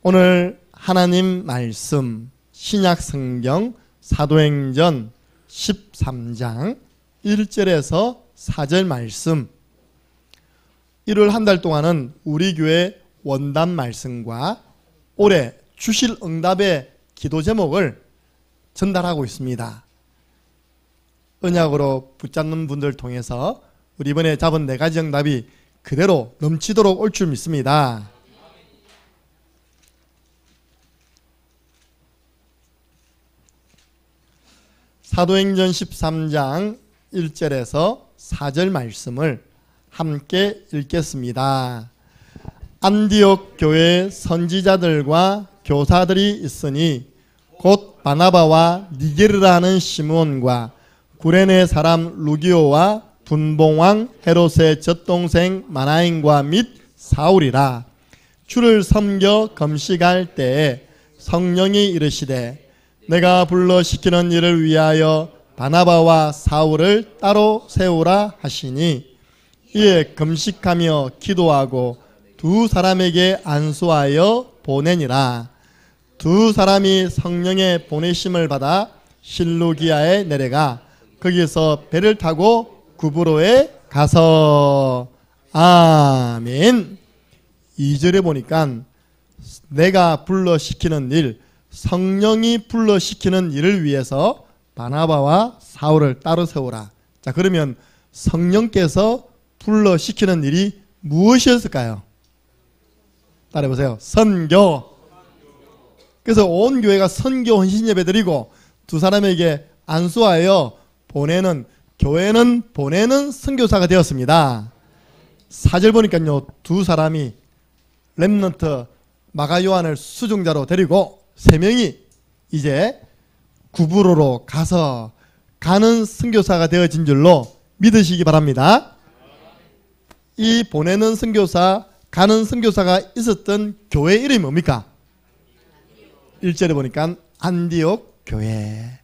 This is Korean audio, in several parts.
오늘 하나님 말씀 신약 성경 사도행전 13장 1절에서 4절 말씀, 1월 한 달 동안은 우리 교회 원단 말씀과 올해 주실 응답의 기도 제목을 전달하고 있습니다. 언약으로 붙잡는 분들 통해서 우리 이번에 잡은 4가지 응답이 그대로 넘치도록 올 줄 믿습니다. 사도행전 13장 1절에서 4절 말씀을 함께 읽겠습니다. 안디옥 교회 선지자들과 교사들이 있으니 곧 바나바와 니게르라는 시므온과 구레네 사람 루기오와 분봉왕 헤롯의 젖동생 마나인과 및 사울이라. 주를 섬겨 금식할 때에 성령이 이르시되 내가 불러 시키는 일을 위하여 바나바와 사울을 따로 세우라 하시니, 이에 금식하며 기도하고 두 사람에게 안수하여 보내니라. 두 사람이 성령의 보내심을 받아 실루기아에 내려가 거기서 배를 타고 구브로에 가서. 아멘. 2절에 보니까 내가 불러 시키는 일, 성령이 불러 시키는 일을 위해서 바나바와 사울을 따로 세우라. 자, 그러면 성령께서 불러 시키는 일이 무엇이었을까요? 따라해보세요. 선교. 그래서 온 교회가 선교 헌신 예배 드리고 두 사람에게 안수하여 보내는, 교회는 보내는 선교사가 되었습니다. 4절 보니까요, 두 사람이 렘넌트 마가 요한을 수종자로 데리고 3명이 이제 구브로로 가서 가는 선교사가 되어진 줄로 믿으시기 바랍니다. 이 보내는 선교사, 가는 선교사가 있었던 교회 이름이 뭡니까? 1절에 보니까 안디옥 교회.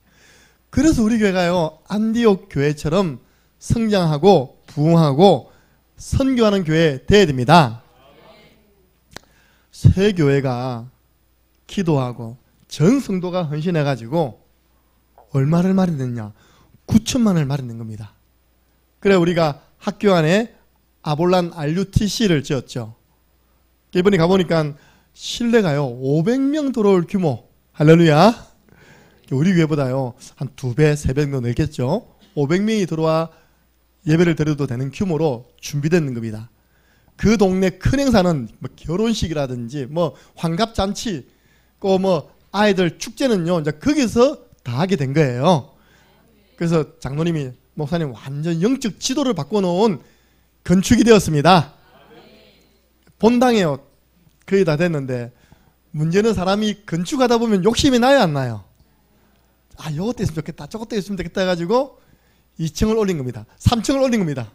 그래서 우리 교회가요, 안디옥 교회처럼 성장하고 부흥하고 선교하는 교회 되어야 됩니다. 새 교회가 기도하고 전 성도가 헌신해가지고 얼마를 마련했냐? 9천만을 마련한 겁니다. 그래 우리가 학교 안에 아볼란 RUTC를 지었죠. 이번에 가보니까 실내가요 500명 들어올 규모. 할렐루야. 우리 교회보다요 한 2배, 3배 정도 늘겠죠. 500명이 들어와 예배를 드려도 되는 규모로 준비되는 겁니다. 그 동네 큰 행사는 뭐 결혼식이라든지 뭐 환갑잔치, 뭐 아이들 축제는요 이제 거기서 다 하게 된 거예요. 그래서 장로님이, 목사님 완전 영적 지도를 바꿔놓은 건축이 되었습니다. 본당에요 거의 다 됐는데, 문제는 사람이 건축하다 보면 욕심이 나요, 안 나요? 아, 요것도 있으면 좋겠다, 저것도 있으면 좋겠다 해가지고 2층을 올린 겁니다. 3층을 올린 겁니다.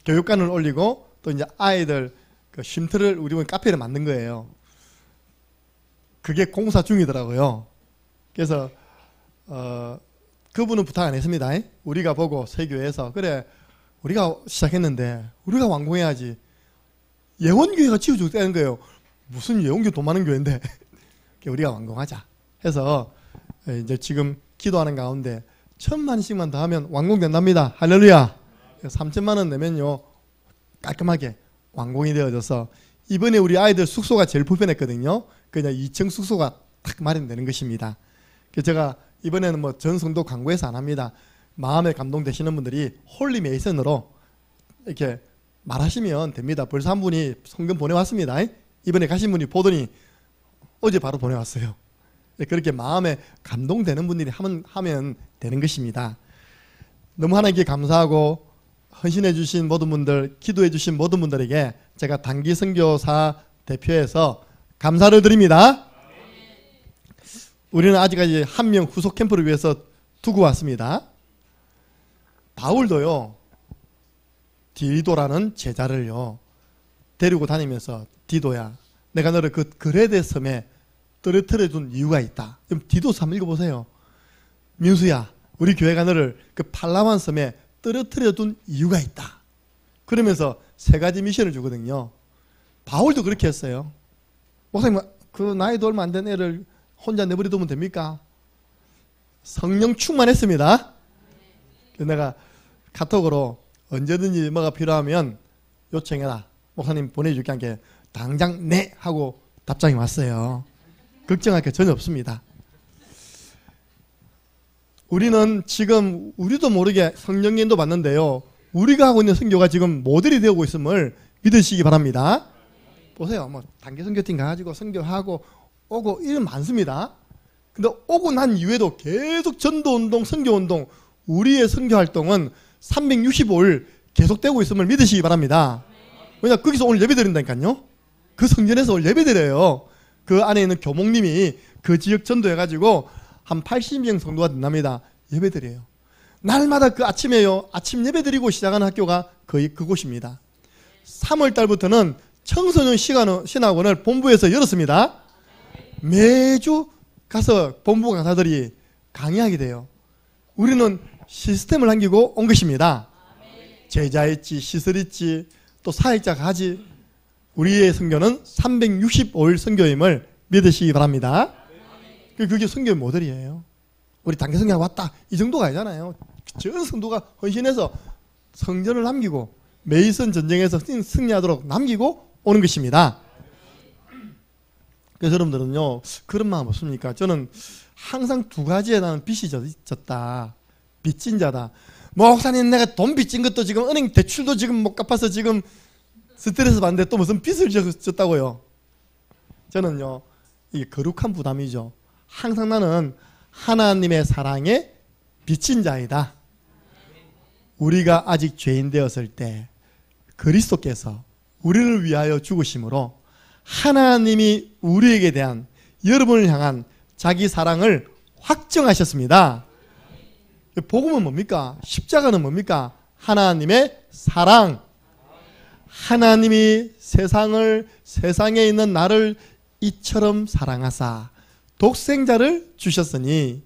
교육관을 올리고 또 이제 아이들 그 쉼터를 우리 카페를 만든 거예요. 그게 공사 중이더라고요. 그래서 그분은 부탁 안 했습니다. 우리가 보고 세교회에서 그래 우리가 시작했는데 우리가 완공해야지. 예원교회가 지어주겠다는 거예요. 무슨 예원교회 돈 많은 교회인데 우리가 완공하자 해서 이제 지금 기도하는 가운데 1,000만씩만 더 하면 완공된답니다. 할렐루야. 3천만 원 내면요 깔끔하게 완공이 되어져서, 이번에 우리 아이들 숙소가 제일 불편했거든요. 그냥 2층 숙소가 딱 마련되는 것입니다. 그래서 제가 이번에는 뭐 전 성도 광고해서 안 합니다. 마음에 감동되시는 분들이 홀리 메이슨으로 이렇게 말하시면 됩니다. 벌써 한 분이 성경 보내왔습니다. 이번에 가신 분이 보더니 어제 바로 보내왔어요. 그렇게 마음에 감동되는 분들이 하면 되는 것입니다. 너무 하나님께 감사하고 헌신해 주신 모든 분들, 기도해 주신 모든 분들에게 제가 단기 선교사 대표해서 감사를 드립니다. 우리는 아직까지 한 명 후속 캠프를 위해서 두고 왔습니다. 바울도요 디도라는 제자를요 데리고 다니면서, 디도야 내가 너를 그 그레데 섬에 떨어뜨려 둔 이유가 있다. 그럼 디도서 한번 읽어보세요. 민수야 우리 교회가 너를 그 팔라완 섬에 떨어뜨려 둔 이유가 있다. 그러면서 3가지 미션을 주거든요. 바울도 그렇게 했어요. 목사님 그 나이도 얼마 안 된 애를 혼자 내버려두면 됩니까? 성령 충만했습니다. 내가 카톡으로 언제든지 뭐가 필요하면 요청해라. 목사님 보내줄게 한게 당장 네 하고 답장이 왔어요. 걱정할 게 전혀 없습니다. 우리는 지금 우리도 모르게 성령님도 받는데요. 우리가 하고 있는 선교가 지금 모델이 되고 있음을 믿으시기 바랍니다. 보세요. 뭐 단기 선교팀 가가지고 선교하고 오고 이런 많습니다. 근데 오고 난 이후에도 계속 전도운동, 선교운동, 우리의 선교활동은 365일 계속되고 있음을 믿으시기 바랍니다. 왜냐 거기서 오늘 예배드린다니까요. 그 성전에서 오늘 예배드려요. 그 안에 있는 교목님이 그 지역 전도해가지고 한 80명 정도가 된답니다. 예배드려요. 날마다 그 아침에요. 아침 예배드리고 시작하는 학교가 거의 그곳입니다. 3월달부터는 청소년 신학원을 본부에서 열었습니다. 매주 가서 본부 강사들이 강의하게 돼요. 우리는 시스템을 남기고 온 것입니다. 제자 있지, 시설 있지, 또 사역자가 하지. 우리의 선교는 365일 선교임을 믿으시기 바랍니다. 그게 선교의 모델이에요. 우리 단기 선교가 왔다 이 정도가 아니잖아요. 전 성도가 헌신해서 성전을 남기고 메이선 전쟁에서 승리하도록 남기고 오는 것입니다. 그래서 여러분들은요 그런 마음 없습니까? 저는 항상 두 가지에 나는 빚이 졌다. 빚진 자다. 목사님 내가 돈 빚진 것도 지금 은행 대출도 지금 못 갚아서 지금 스트레스 받는데 또 무슨 빚을 졌다고요. 저는요 이게 거룩한 부담이죠. 항상 나는 하나님의 사랑에 빚진 자이다. 우리가 아직 죄인 되었을 때 그리스도께서 우리를 위하여 죽으심으로 하나님이 우리에게 대한 여러분을 향한 자기 사랑을 확정하셨습니다. 복음은 뭡니까? 십자가는 뭡니까? 하나님의 사랑. 하나님이 세상에 있는 나를 이처럼 사랑하사 독생자를 주셨으니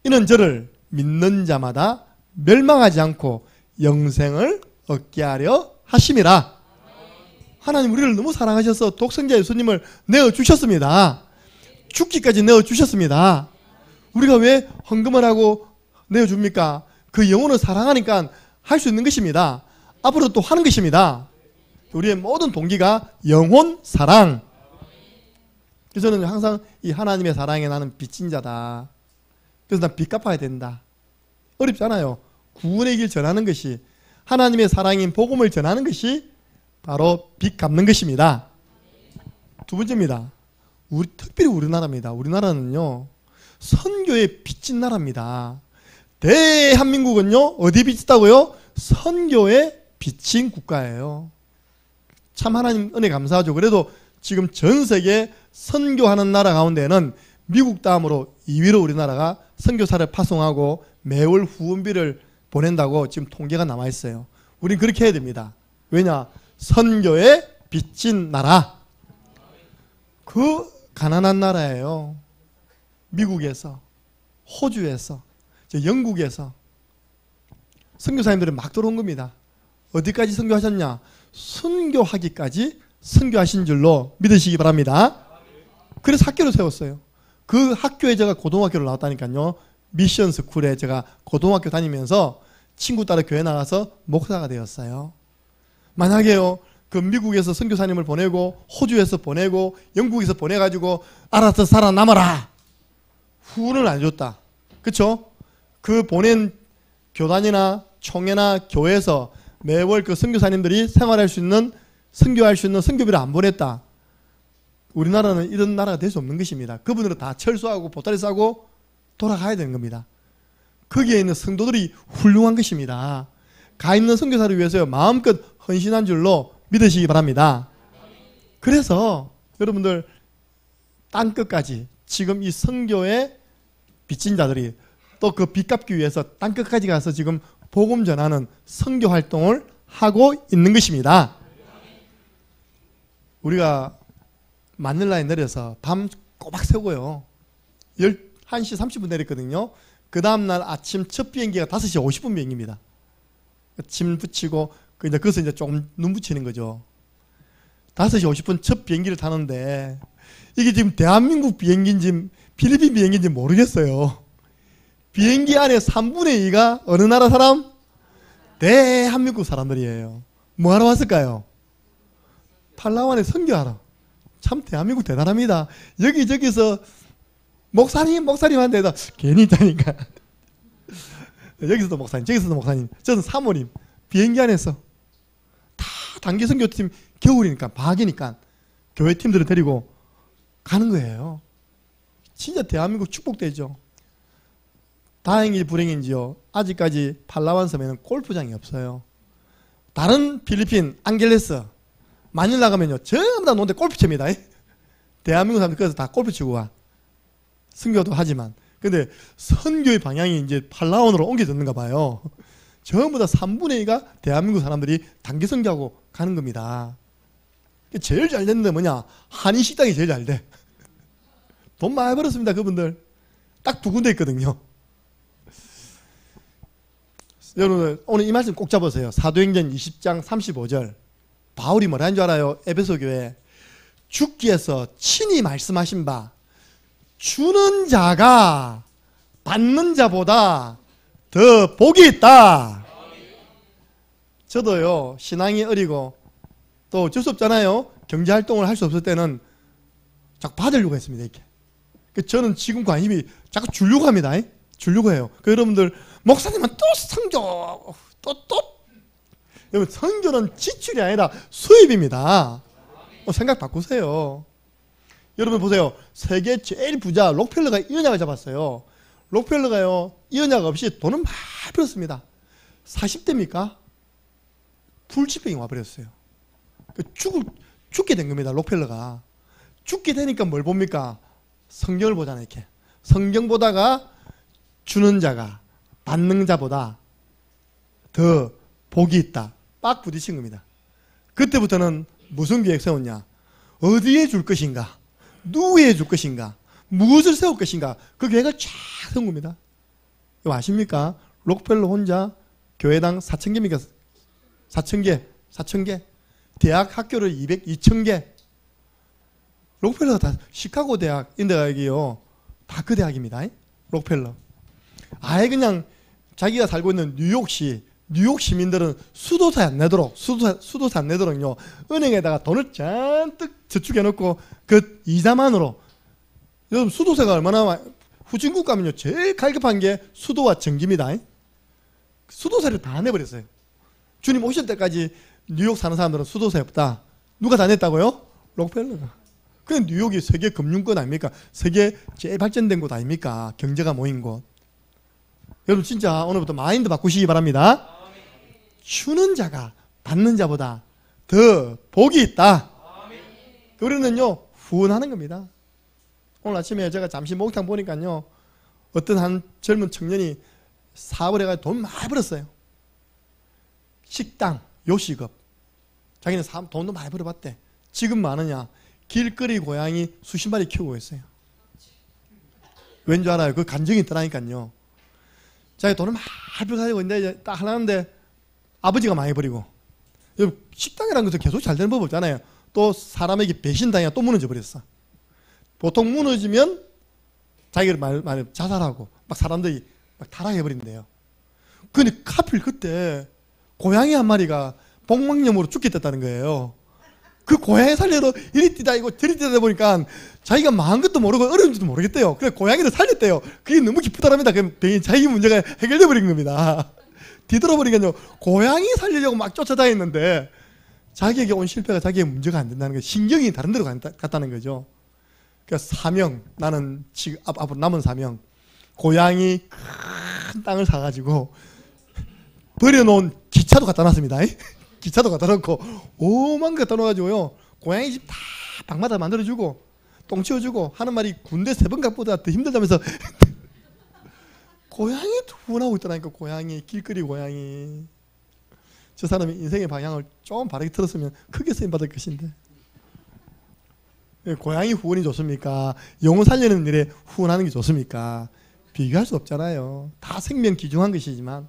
이는 저를 믿는 자마다 멸망하지 않고 영생을 얻게 하려 하심이라. 하나님 우리를 너무 사랑하셔서 독생자 예수님을 내어주셨습니다. 죽기까지 내어주셨습니다. 우리가 왜 헌금을 하고 내어줍니까? 그 영혼을 사랑하니까 할 수 있는 것입니다. 앞으로 또 하는 것입니다. 우리의 모든 동기가 영혼 사랑. 그래서 저는 항상 이 하나님의 사랑에 나는 빚진 자다. 그래서 난 빚 갚아야 된다. 어렵잖아요. 구원의 길 전하는 것이, 하나님의 사랑인 복음을 전하는 것이 바로 빚 갚는 것입니다. 두 번째입니다. 특별히 우리나라입니다. 우리나라는요 선교에 빚진 나라입니다. 대한민국은요 어디에 빚있다고요? 선교에 빚진 국가예요. 참 하나님 은혜 감사하죠. 그래도 지금 전 세계 선교하는 나라 가운데는 미국 다음으로 2위로 우리나라가 선교사를 파송하고 매월 후원비를 보낸다고 지금 통계가 남아 있어요. 우린 그렇게 해야 됩니다. 왜냐? 선교에 빚진 나라. 그 가난한 나라예요. 미국에서, 호주에서, 영국에서 선교사님들이 막 들어온 겁니다. 어디까지 선교하셨냐? 선교하기까지 선교하신 줄로 믿으시기 바랍니다. 그래서 학교를 세웠어요. 그 학교에 제가 고등학교를 나왔다니까요. 미션 스쿨에 제가 고등학교 다니면서 친구 따라 교회 나가서 목사가 되었어요. 만약에요 그 미국에서 선교사님을 보내고 호주에서 보내고 영국에서 보내가지고 알아서 살아남아라 후원을 안 줬다. 그쵸? 그 보낸 교단이나 총회나 교회에서 매월 그 선교사님들이 생활할 수 있는, 선교할 수 있는 선교비를 안 보냈다. 우리나라는 이런 나라가 될 수 없는 것입니다. 그분들은 다 철수하고 보따리 싸고 돌아가야 되는 겁니다. 거기에 있는 성도들이 훌륭한 것입니다. 가 있는 선교사를 위해서 마음껏 헌신한 줄로 믿으시기 바랍니다. 그래서 여러분들 땅끝까지 지금 이 선교에 빚진 자들이 또 그 빚 갚기 위해서 땅끝까지 가서 지금 복음 전하는 선교 활동을 하고 있는 것입니다. 우리가 마닐라에 내려서 밤 꼬박 새고요 1시 30분 내렸거든요. 그 다음날 아침 첫 비행기가 5시 50분 비행기입니다. 짐 붙이고 거기서 이제 조금 눈 붙이는 거죠. 5시 50분 첫 비행기를 타는데 이게 지금 대한민국 비행기인지 필리핀 비행기인지 모르겠어요. 비행기 안에 3분의 2가 어느 나라 사람? 대한민국 사람들이에요. 뭐 하러 왔을까요? 팔라완에 선교하러. 참 대한민국 대단합니다. 여기저기서 목사님한테 다 괜히 있다니까. 여기서도 목사님, 저기서도 목사님, 저는 사모님. 비행기 안에서 다 단기 선교팀, 겨울이니까 방학이니까 교회 팀들을 데리고 가는 거예요. 진짜 대한민국 축복되죠. 다행인지 불행인지요, 아직까지 팔라완 섬에는 골프장이 없어요. 다른 필리핀, 앙겔레스, 마닐라 가면요 전부 다 노는데 골프채입니다. 대한민국 사람들 그래서 다 골프 치고 와. 선교도 하지만. 근데 선교의 방향이 이제 팔라완으로 옮겨졌는가 봐요. 전부 다 3분의 2가 대한민국 사람들이 단기 선교하고 가는 겁니다. 제일 잘 됐는데 뭐냐? 한인식당이 제일 잘 돼. 돈 많이 벌었습니다, 그분들. 딱 2군데 있거든요. 여러분, 오늘 이 말씀 꼭 잡으세요. 사도행전 20장 35절. 바울이 뭐라는 줄 알아요? 에베소 교회. 주께서 친히 말씀하신 바, 주는 자가 받는 자보다 더 복이 있다. 저도요, 신앙이 어리고 또 어쩔 수 없잖아요. 경제활동을 할 수 없을 때는 자꾸 받으려고 했습니다, 이렇게. 저는 지금 관심이 자꾸 주려고 합니다. 주려고 해요. 여러분들, 목사님은 또 선교, 여러분, 선교는 지출이 아니라 수입입니다. 생각 바꾸세요. 여러분 보세요. 세계 제일 부자 록펠러가 이 언약을 잡았어요. 록펠러가요, 이 언약 없이 돈은 많이 벌었습니다. 40대입니까? 불치병이 와버렸어요. 죽게 된 겁니다, 록펠러가. 죽게 되니까 뭘 봅니까? 성경을 보잖아요, 이렇게. 성경 보다가 주는 자가 받는 자보다 더 복이 있다. 빡 부딪힌 겁니다. 그때부터는 무슨 계획 세웠냐? 어디에 줄 것인가? 누구에 줄 것인가? 무엇을 세울 것인가? 그 계획을 쫙 세운 겁니다. 이거 아십니까? 록펠러 혼자 교회당 4,000개입니까? 4,000개. 대학 학교를 2,000개. 록펠러가 다 시카고 대학, 인대학이요. 다 그 대학입니다. 록펠러. 아예 그냥 자기가 살고 있는 뉴욕 시민들은 수도세 안 내도록요, 은행에다가 돈을 잔뜩 저축해놓고 그 이자만으로. 여러분, 수도세가 얼마나, 후진국 가면요 제일 갈급한 게 수도와 전기입니다. 수도세를 다 내버렸어요. 주님 오실 때까지 뉴욕 사는 사람들은 수도세 없다. 누가 다 냈다고요? 록펠러가. 그 뉴욕이 세계 금융권 아닙니까? 세계 제일 발전된 곳 아닙니까? 경제가 모인 곳. 여러분, 진짜 오늘부터 마인드 바꾸시기 바랍니다. 주는 자가 받는 자보다 더 복이 있다. 우리는요, 후원하는 겁니다. 오늘 아침에 제가 잠시 목욕탕 보니까요, 어떤 한 젊은 청년이 사업을 해가지고 돈 많이 벌었어요. 식당, 요식업. 자기는 돈도 많이 벌어봤대. 지금 많으냐? 길거리 고양이 수십 마리 키우고 있어요. 왠지 알아요? 그 간증이 있더라니까요. 자기 돈을 많이 벌어가지고 이제 딱 하나인데 아버지가 많이 버리고. 식당이라는 것은 계속 잘 되는 법 없잖아요. 또 사람에게 배신당해 또 무너져 버렸어. 보통 무너지면 자기를 자살하고 막 사람들이 막 타락해버린대요. 근데 하필 그때 고양이 한 마리가 복막염으로 죽게 됐다는 거예요. 그 고양이 살려도 이리 뛰다 이거 저리 뛰다 보니까 자기가 망한 것도 모르고 어려운지도 모르겠대요. 그래 고양이를 살렸대요. 그게 너무 기쁘더랍니다. 그럼 자기 문제가 해결돼 버린 겁니다. 뒤돌아버리니까요, 고양이 살리려고 막 쫓아다녔는데 자기에게 온 실패가 자기의 문제가 안 된다는 거예요. 신경이 다른 데로 갔다는 거죠. 그러니까 사명, 나는 지금 앞으로 남은 사명, 고양이 큰 땅을 사가지고 버려놓은 기차도 갖다 놨습니다. 기차도 갖다 놓고 오만 거 갖다 놓아가지고요, 고양이 집 다 방마다 만들어주고 똥 치워주고 하는 말이 군대 3번값보다 더 힘들다면서 고양이 후원하고 있더라니까. 고양이, 길거리 고양이. 저 사람이 인생의 방향을 좀 바르게 틀었으면 크게 쓰임받을 것인데. 고양이 후원이 좋습니까? 영혼 살리는 일에 후원하는 게 좋습니까? 비교할 수 없잖아요. 다 생명 귀중한 것이지만.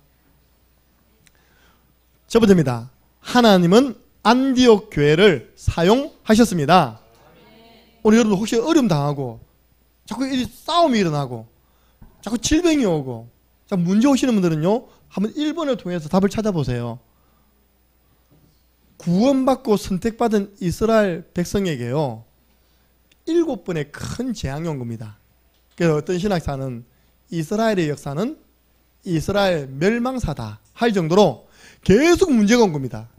첫 번째입니다. 하나님은 안디옥 교회를 사용하셨습니다. 오늘 여러분 혹시 어려움 당하고 자꾸 싸움이 일어나고 자꾸 질병이 오고 자꾸 문제 오시는 분들은요, 한번 1번을 통해서 답을 찾아보세요. 구원받고 선택받은 이스라엘 백성에게요, 7번의 큰 재앙이 온 겁니다. 그래서 어떤 신학사는 이스라엘의 역사는 이스라엘 멸망사다 할 정도로 계속 문제가 온 겁니다.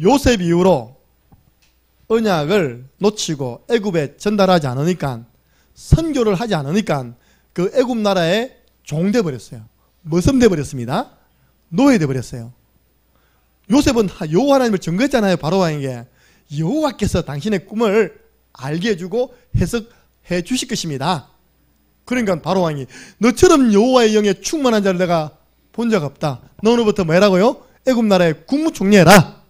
요셉 이후로 언약을 놓치고 애굽에 전달하지 않으니까, 선교를 하지 않으니까 그 애굽 나라에 종돼 버렸어요. 머슴돼 버렸습니다. 노예돼 버렸어요. 요셉은 여호와 하나님을 증거했잖아요. 바로 왕에게 여호와께서 당신의 꿈을 알게 해주고 해석해 주실 것입니다. 그러니까 바로 왕이 너처럼 여호와의 영에 충만한 자를 내가 본 적 없다. 너로부터 뭐 해라고요? 애굽 나라의 국무총리해라.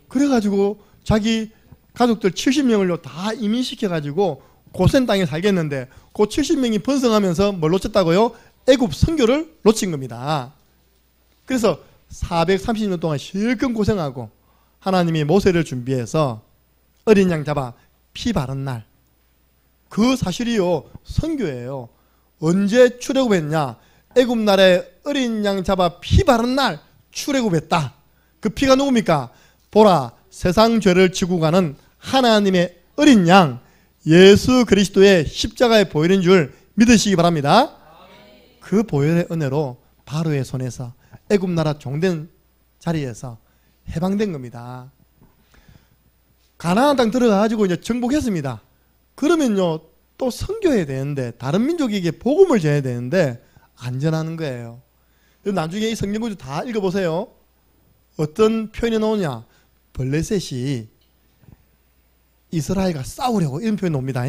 그래가지고 자기 가족들 70명을 다 이민시켜가지고 고센 땅에 살겠는데 그 70명이 번성하면서 뭘 놓쳤다고요? 애굽 선교를 놓친 겁니다. 그래서 430년 동안 실컷 고생하고 하나님이 모세를 준비해서 어린 양 잡아 피 바른 날, 그 사실이요 선교예요. 언제 출애굽했냐? 애굽 나라에 어린 양 잡아 피 바른 날 출애굽했다. 그 피가 누굽니까? 보라, 세상 죄를 지고 가는 하나님의 어린 양 예수 그리스도의 십자가에 보이는 줄 믿으시기 바랍니다. 그 보혈의 은혜로 바로의 손에서 애굽 나라 종된 자리에서 해방된 겁니다. 가나안 땅 들어가가지고 이제 정복했습니다. 그러면요 또 선교해야 되는데, 다른 민족에게 복음을 전해야 되는데 안전하는 거예요. 나중에 이 성경 구절 다 읽어보세요. 어떤 표현이 나오냐? 블레셋이 이스라엘과 싸우려고 이런 표현이 나옵니다.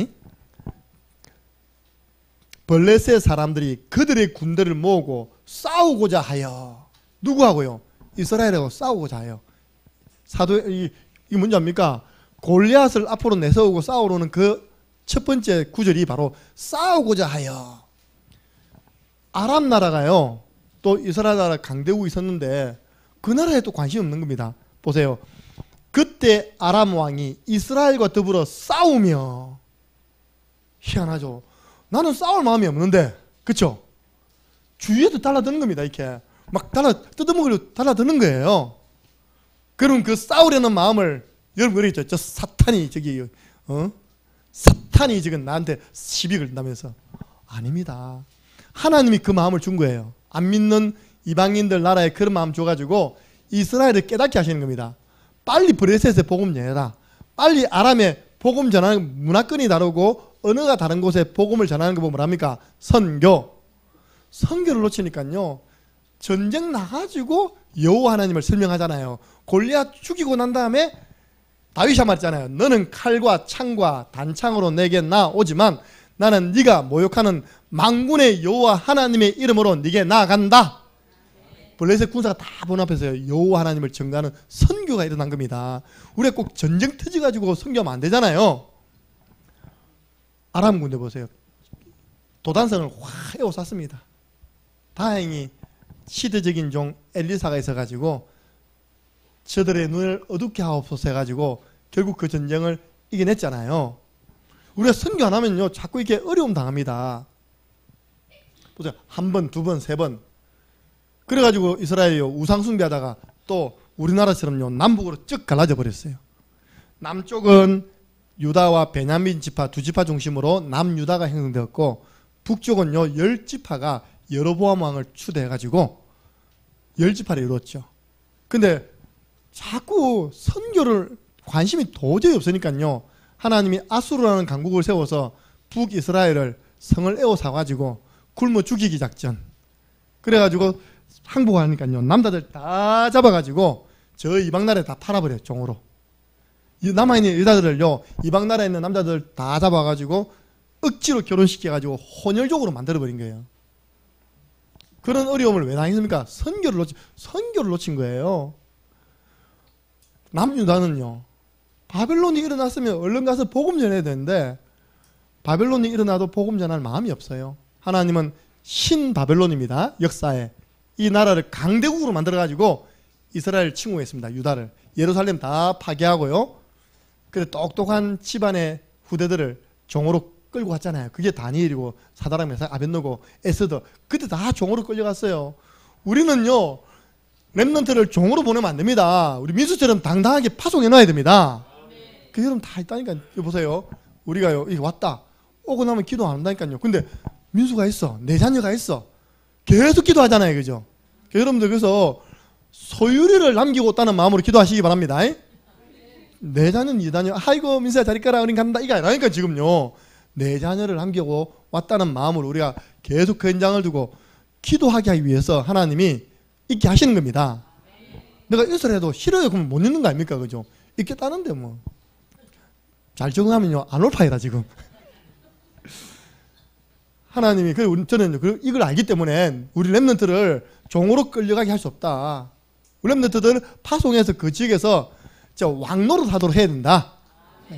블레셋 사람들이 그들의 군대를 모으고 싸우고자 하여, 누구하고요? 이스라엘하고 싸우고자 하여. 이게 뭔지 압니까? 골리앗을 앞으로 내세우고 싸우려는 그 첫 번째 구절이 바로 싸우고자 하여. 아람 나라가요 또 이스라엘 나라 강대국이 있었는데 그 나라에 또 관심이 없는 겁니다. 보세요. 그때 아람 왕이 이스라엘과 더불어 싸우며, 희한하죠. 나는 싸울 마음이 없는데, 그쵸? 주위에도 달라드는 겁니다. 이렇게 막 뜯어먹으려고 달라드는 거예요. 그럼 그 싸우려는 마음을, 여러분 그러겠죠. 저 사탄이 사탄이 지금 나한테 시비 걸린다면서. 아닙니다. 하나님이 그 마음을 준 거예요. 안 믿는 이방인들 나라에 그런 마음 줘가지고 이스라엘을 깨닫게 하시는 겁니다. 빨리 브레셋에 복음 전해라. 빨리 아람에 복음 전하는, 문화권이 다르고 언어가 다른 곳에 복음을 전하는 거 보면 뭐랍니까? 선교. 선교를 놓치니까요 전쟁 나가지고 여호와 하나님을 설명하잖아요. 골리앗 죽이고 난 다음에 다윗이 말했잖아요. 너는 칼과 창과 단창으로 내게 나오지만 나는 네가 모욕하는 만군의 여호와 하나님의 이름으로 네게 나아간다. 블레셋 군사가 다 번합해서 여호와 하나님을 전가하는 선교가 일어난 겁니다. 우리가 꼭 전쟁 터져가지고 선교하면 안 되잖아요. 아람 군대 보세요. 도단성을 확 에워쌌습니다. 다행히 시대적인 종 엘리사가 있어가지고 저들의 눈을 어둡게 하옵소서 해가지고 결국 그 전쟁을 이겨냈잖아요. 우리가 선교 안 하면요 자꾸 이렇게 어려움 당합니다. 보세요. 한 번, 두 번, 세 번. 그래가지고 이스라엘이 우상 숭배하다가 또 우리나라처럼요 남북으로 쭉 갈라져 버렸어요. 남쪽은 유다와 베냐민 지파 두 지파 중심으로 남유다가 형성되었고, 북쪽은요 10지파가 여로보암 왕을 추대해가지고 10지파를 이루었죠. 근데 자꾸 선교를 관심이 도저히 없으니까요 하나님이 아수르라는 강국을 세워서 북이스라엘을 성을 에워싸가지고 굶어 죽이기 작전. 그래가지고 항복하니까요 남자들 다 잡아가지고 저 이방나라에 다 팔아버려요. 종으로. 남아있는 여자들을요 이방 나라에 있는 남자들 다 잡아가지고 억지로 결혼시켜가지고 혼혈족으로 만들어버린 거예요. 그런 어려움을 왜 당했습니까? 선교를 놓친 거예요. 남유다는요 바벨론이 일어났으면 얼른 가서 복음 전해야 되는데 바벨론이 일어나도 복음 전할 마음이 없어요. 하나님은 신바벨론입니다. 역사에 이 나라를 강대국으로 만들어가지고 이스라엘을 침공했습니다. 유다를. 예루살렘 다 파괴하고요. 그래 똑똑한 집안의 후대들을 종으로 끌고 갔잖아요. 그게 다니엘이고 사드락 메삭 아벳느고 에스더 그때 다 종으로 끌려갔어요. 우리는요 렘넌트를 종으로 보내면 안 됩니다. 우리 민수처럼 당당하게 파송해 놔야 됩니다. 그 여러분 다 있다니까. 보세요. 우리가요 이게 왔다 오고 나면 기도 안 한다니까요. 근데 민수가 있어, 내 자녀가 있어, 계속 기도하잖아요, 그죠? 여러분들 그래서 소유리를 남기고 있다는 마음으로 기도하시기 바랍니다. 내 자녀는 이 자녀, 아이고 민수야 잘 있거라 우린 간다 이게 아니라니까. 지금요 내 자녀를 남기고 왔다는 마음으로 우리가 계속 그 현장을 두고 기도하게 하기 위해서 하나님이 있게 하시는 겁니다. 내가 있으라도 싫어요 그러면 못 있는 거 아닙니까, 그죠? 있겠다는데 뭐 잘 적응하면요 안 올 파이라 지금. 하나님이 저는 이걸 알기 때문에 우리 렘넌트를 종으로 끌려가게 할 수 없다. 우리 렘넌트들은 파송해서 그 지역에서 왕노릇 하도록 해야 된다.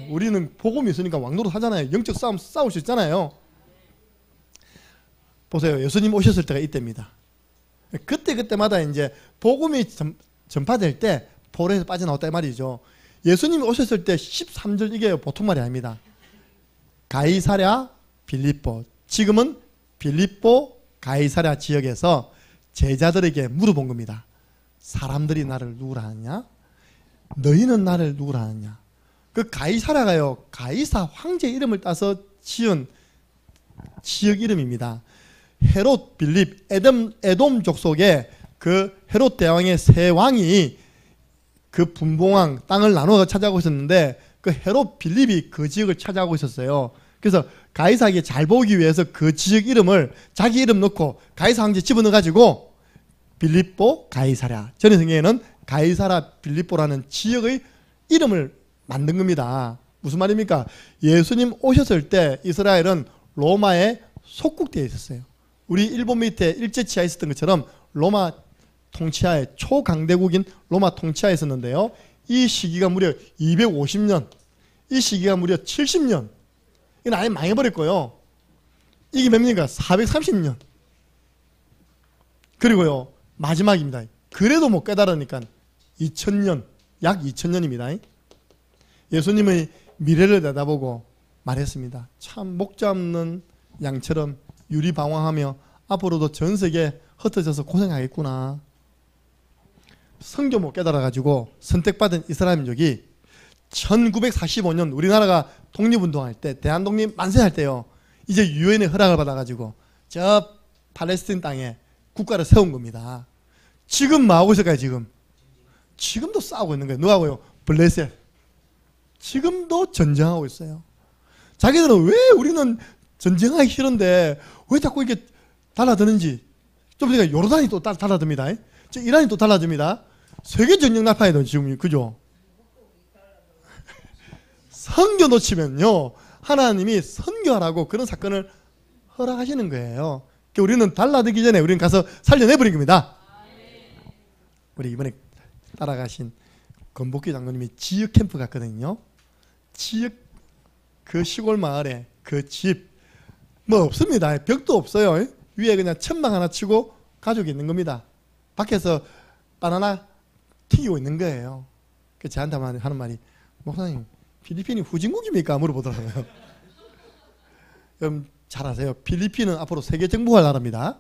우리는 복음이 있으니까 왕노릇 하잖아요. 영적 싸움 싸울 수 있잖아요. 보세요. 예수님 오셨을 때가 이때입니다. 그때마다 이제 복음이 전파될 때 포로에서 빠져나왔다 이 말이죠. 예수님이 오셨을 때 13절 이게 보통 말이 아닙니다. 가이사랴 빌립보, 지금은 빌립보 가이사랴 지역에서 제자들에게 물어본 겁니다. 사람들이 나를 누구라 하느냐? 너희는 나를 누구라 하느냐? 그 가이사랴가요 가이사 황제 이름을 따서 지은 지역 이름입니다. 헤롯 빌립 에돔 족속의 그 헤롯 대왕의 세 왕이 그 분봉왕 땅을 나눠 차지하고 있었는데 그 헤롯 빌립이 그 지역을 차지하고 있었어요. 그래서 가이사에게 잘 보기 위해서 그 지역 이름을 자기 이름 넣고 가이사 황제 집어넣어 가지고 빌립보 가이사랴, 전의 성경에는 가이사라 빌립보라는 지역의 이름을 만든 겁니다. 무슨 말입니까? 예수님 오셨을 때 이스라엘은 로마에 속국되어 있었어요. 우리 일본 밑에 일제치하에 있었던 것처럼 로마 통치하에, 초강대국인 로마 통치하에 있었는데요. 이 시기가 무려 250년, 이 시기가 무려 70년. 이건 아예 망해버렸고요. 이게 뭡니까? 430년. 그리고요 마지막입니다. 그래도 못 깨달으니까 2000년, 약 2000년입니다. 예수님의 미래를 내다보고 말했습니다. 참 목자 없는 양처럼 유리방황하며 앞으로도 전 세계에 흩어져서 고생하겠구나. 성경 못 깨달아가지고 선택받은 이스라엘 민족이 1945년 우리나라가 독립운동할 때, 대한독립 만세할 때요, 이제 유엔의 허락을 받아가지고 저 팔레스틴 땅에 국가를 세운 겁니다. 지금 뭐 하고 있을까요? 지금도 싸우고 있는 거예요. 누가고요? 블레셋. 지금도 전쟁하고 있어요. 자기들은 왜 우리는 전쟁하기 싫은데 왜 자꾸 이렇게 달라드는지. 좀 전에 요르단이 또 달라듭니다. 이란이 또 달라집니다. 세계 전쟁 나파에도 지금, 그죠? 선교 놓치면요 하나님이 선교하라고 그런 사건을 허락하시는 거예요. 그러니까 우리는 달라들기 전에 우리는 가서 살려내버린 겁니다. 우리 이번에 따라가신 건복기 장로님이 지역 캠프 갔거든요. 지역 그 시골 마을에 그 집 뭐 없습니다. 벽도 없어요. 위에 그냥 천막 하나 치고 가족이 있는 겁니다. 밖에서 바나나 튀기고 있는 거예요. 그 저한테 하는 말이, 목사님 필리핀이 후진국입니까? 물어보더라고요. 여러분 잘 아세요. 필리핀은 앞으로 세계 정복할 나라입니다.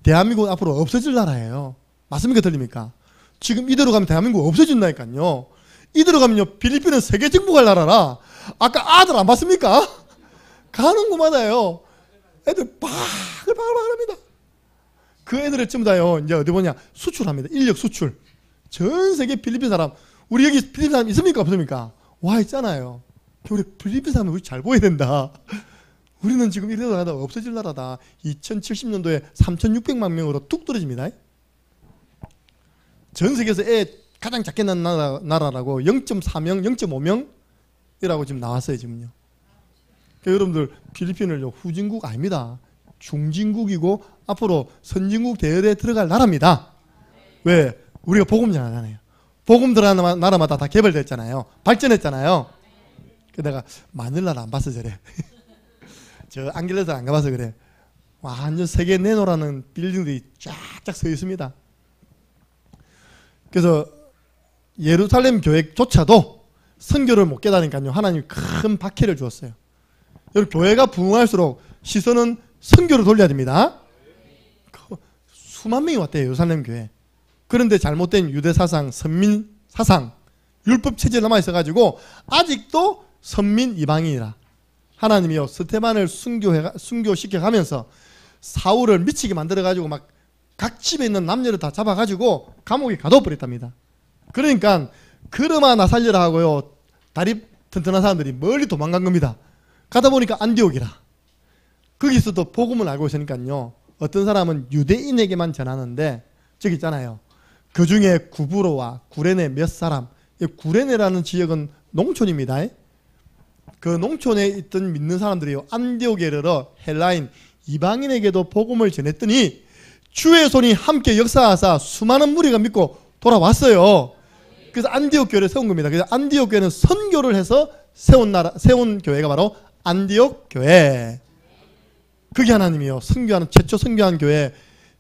대한민국은 앞으로 없어질 나라예요. 맞습니까? 틀립니까? 지금 이대로 가면 대한민국 없어진다니까요. 이대로 가면요 필리핀은 세계 정복할 나라라. 아까 아들 안 봤습니까? 가는 곳마다요 애들 바글바글합니다. 그 애들을 전부 다요 이제 어디 보냐 수출합니다. 인력 수출. 전 세계 필리핀 사람, 우리 여기 필리핀 사람 있습니까? 없습니까? 와 있잖아요. 우리 필리핀 사람 우리 잘 보여야 된다. 우리는 지금 이래도 나라다 없어질 나라다. 2070년도에 3,600만 명으로 뚝 떨어집니다. 전 세계에서 애 가장 작게 난 나라라고 0.4명, 0.5명이라고 지금 나왔어요, 지금요. 그러니까 여러분들 필리핀을요 후진국 아닙니다. 중진국이고 앞으로 선진국 대열에 들어갈 나라입니다. 왜? 우리가 복음 전하잖아요. 복음 들어가는 나라마다 다 개발됐잖아요. 발전했잖아요. 내가 마닐라를 안 봐서 저래. 저 안길레스 안 가봐서 그래. 완전 세계 내노라는 빌딩들이 쫙쫙 서 있습니다. 그래서 예루살렘 교회조차도 선교를 못 깨달으니까요 하나님이 큰 박해를 주었어요. 여러분, 교회가 부흥할수록 시선은 선교로 돌려야 됩니다. 수만 명이 왔대요, 예루살렘 교회. 그런데 잘못된 유대 사상, 선민 사상, 율법 체제에 남아 있어가지고 아직도 선민 이방인이라. 하나님이요, 스테반을 순교시켜가면서 사울을 미치게 만들어가지고 막 각 집에 있는 남녀를 다 잡아가지고 감옥에 가둬버렸답니다. 그러니까 그러마 나 살려라 하고요, 다리 튼튼한 사람들이 멀리 도망간 겁니다. 가다 보니까 안디옥이라. 거기서도 복음을 알고 있으니까요, 어떤 사람은 유대인에게만 전하는데, 저기 있잖아요, 그 중에 구브로와 구레네 몇 사람, 구레네라는 지역은 농촌입니다. 그 농촌에 있던 믿는 사람들이요, 안디옥에 이르러 헬라인 이방인에게도 복음을 전했더니 주의 손이 함께 역사하사 수많은 무리가 믿고 돌아왔어요. 그래서 안디옥 교회를 세운 겁니다. 그래서 안디옥 교회는 선교를 해서 세운 교회가 바로 안디옥 교회. 그게 하나님이요, 선교하는, 최초 선교한 교회,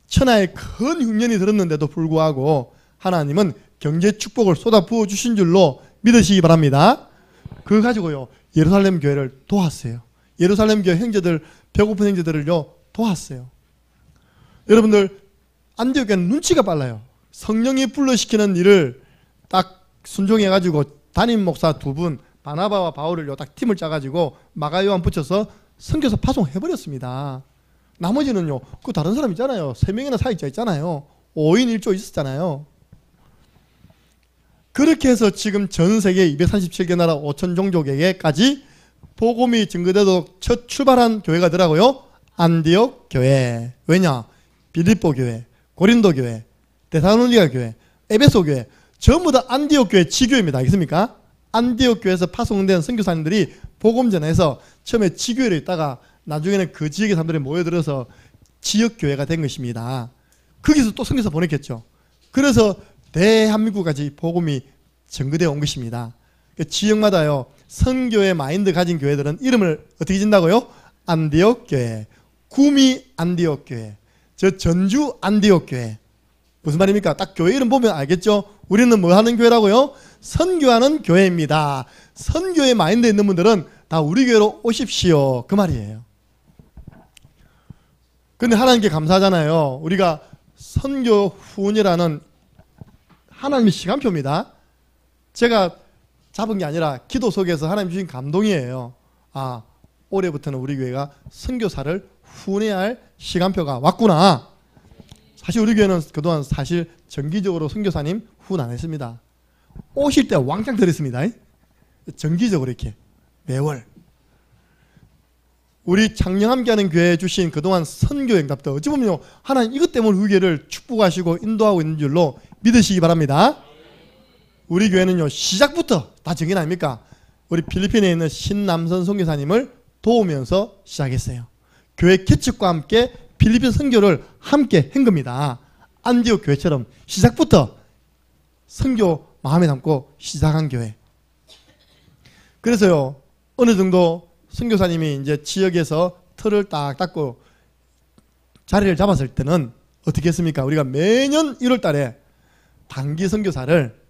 천하의 큰 흉년이 들었는데도 불구하고 하나님은 경제 축복을 쏟아 부어 주신 줄로 믿으시기 바랍니다. 그거 가지고요, 예루살렘 교회를 도왔어요. 예루살렘 교회 형제들, 배고픈 형제들을요, 도왔어요. 여러분들, 안디옥 교회는 눈치가 빨라요. 성령이 불러시키는 일을 딱 순종해가지고 담임 목사 2분, 바나바와 바울을요, 딱 팀을 짜가지고 마가 요한 붙여서 선교사 파송해버렸습니다. 나머지는요, 그 다른 사람 있잖아요. 3명이나 사역자 있잖아요. 5인 1조 있었잖아요. 그렇게 해서 지금 전 세계 237개 나라 5천 종족에게까지 복음이 증거돼도 첫 출발한 교회가 더라고요, 안디옥 교회. 왜냐? 빌립보 교회, 고린도 교회, 데살로니가 교회, 에베소 교회, 전부 다 안디옥 교회 지교회입니다. 알겠습니까? 안디옥 교회에서 파송된 선교사님들이 복음 전해서 처음에 지교회로 있다가 나중에는 그 지역의 사람들이 모여들어서 지역교회가 된 것입니다. 거기서 또 선교사 보냈겠죠. 그래서 대한민국까지 복음이 전거되어 온 것입니다. 지역마다요, 선교의 마인드 가진 교회들은 이름을 어떻게 짓는다고요? 안디옥 교회, 구미 안디옥 교회, 저 전주 안디옥 교회. 무슨 말입니까? 딱 교회 이름 보면 알겠죠? 우리는 뭐 하는 교회라고요? 선교하는 교회입니다. 선교의 마인드에 있는 분들은 다 우리 교회로 오십시오, 그 말이에요. 근데 하나님께 감사하잖아요. 우리가 선교 후원이라는 하나님의 시간표입니다. 제가 잡은 게 아니라 기도 속에서 하나님 주신 감동이에요. 아, 올해부터는 우리 교회가 선교사를 후원해야 할 시간표가 왔구나. 사실 우리 교회는 그동안 사실 정기적으로 선교사님 후원 안 했습니다. 오실 때 왕창 드렸습니다. 정기적으로 이렇게 매월. 우리 창녕 함께하는 교회에 주신 그동안 선교 응답도 어찌 보면요, 하나님 이것 때문에 우리 교회를 축복하시고 인도하고 있는 줄로 믿으시기 바랍니다. 우리 교회는요, 시작부터 다 정인 아닙니까? 우리 필리핀에 있는 신남선 선교사님을 도우면서 시작했어요. 교회 개척과 함께 필리핀 선교를 함께 한 겁니다. 안디옥 교회처럼 시작부터 선교 마음에 담고 시작한 교회. 그래서요, 어느 정도 선교사님이 이제 지역에서 틀을 딱 닦고 자리를 잡았을 때는 어떻게 했습니까? 우리가 매년 1월 달에 단기 선교사를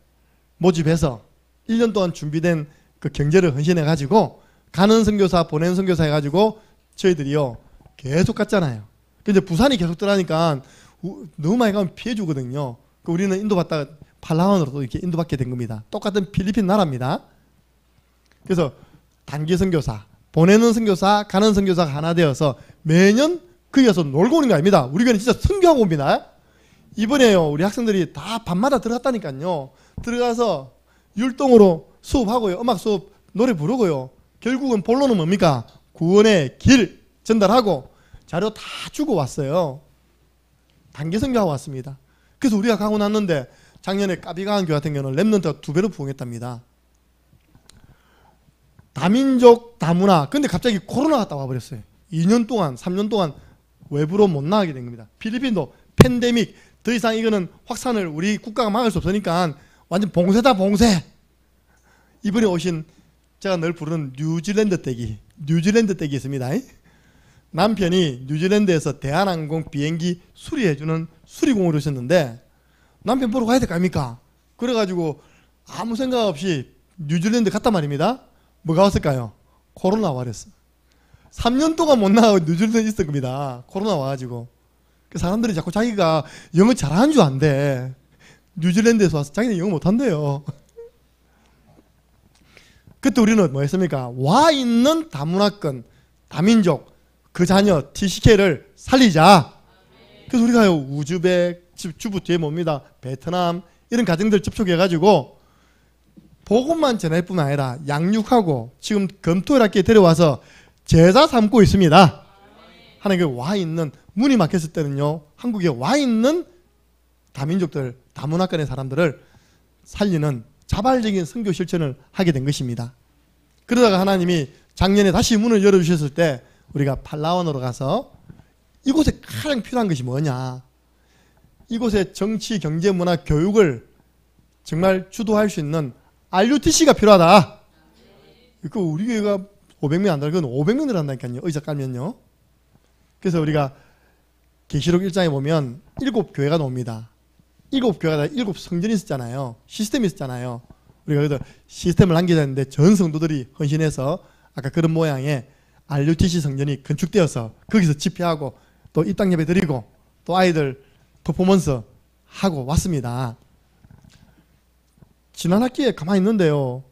모집해서 1년 동안 준비된 그 경제를 헌신해 가지고 가는 선교사, 보내는 선교사 해 가지고 저희들이요, 계속 갔잖아요. 근데 부산이 계속 들어가니까 너무 많이 가면 피해 주거든요. 우리는 인도받다가 팔라완으로 또 이렇게 인도받게 된 겁니다. 똑같은 필리핀 나라입니다. 그래서 단기 선교사, 보내는 선교사, 가는 선교사가 하나 되어서 매년 거기 가서 놀고 오는 거 아닙니다. 우리 교회는 진짜 선교하고 옵니다. 이번에요, 우리 학생들이 다 밤마다 들어갔다니까요. 들어가서 율동으로 수업하고요, 음악 수업, 노래 부르고요. 결국은 본론은 뭡니까? 구원의 길 전달하고 자료 다 주고 왔어요. 단기 선교하고 왔습니다. 그래서 우리가 가고 났는데 작년에 까비강한 교회 같은 경우는 랩런트가 2배로 부흥했답니다. 다민족 다문화. 근데 갑자기 코로나가 딱 와버렸어요. 2년 동안 3년 동안 외부로 못 나가게 된 겁니다. 필리핀도 팬데믹, 더 이상 이거는 확산을 우리 국가가 막을 수 없으니까 완전 봉쇄다, 봉쇄. 이번에 오신 제가 늘 부르는 뉴질랜드 떼기 있습니다. 남편이 뉴질랜드에서 대한항공 비행기 수리해주는 수리공을 오셨는데 남편 보러 가야 될 거 아닙니까? 그래가지고 아무 생각 없이 뉴질랜드 갔단 말입니다. 뭐가 왔을까요? 코로나 와이러스. 3년 동안 못 나가고 뉴질랜드에 있었던 겁니다. 코로나 와가지고. 그 사람들이 자꾸 자기가 영어 잘하는 줄 안대. 뉴질랜드에서 와서 자기는 영어 못한대요. 그때 우리는 뭐 했습니까? 와 있는 다문화권, 다민족, 그 자녀 TCK를 살리자. 그래서 우리가요, 우즈벡, 주부 뒤에 뭡니다. 베트남, 이런 가정들 접촉해가지고 복음만 전할 뿐 아니라 양육하고 지금 금토일 학교에 데려와서 제자 삼고 있습니다. 하나님께 와 있는, 문이 막혔을 때는요, 한국에 와 있는 다민족들, 다문화권의 사람들을 살리는 자발적인 선교 실천을 하게 된 것입니다. 그러다가 하나님이 작년에 다시 문을 열어주셨을 때 우리가 팔라완으로 가서 이곳에 가장 필요한 것이 뭐냐, 이곳에 정치, 경제, 문화, 교육을 정말 주도할 수 있는 RUTC가 필요하다. 그 우리 교회가 500명 안 달고 500명 늘어난다니까요. 의자 깔면요. 그래서 우리가 계시록 1장에 보면 7교회가 나옵니다. 7교회가 7성전이 있었잖아요. 시스템이 있었잖아요. 우리가 그래서 시스템을 남기자 했는데 전 성도들이 헌신해서 아까 그런 모양의 RUTC 성전이 건축되어서 거기서 집회하고 또 입당 예배 드리고 또 아이들 퍼포먼스 하고 왔습니다. 지난 학기에 가만히 있는데요,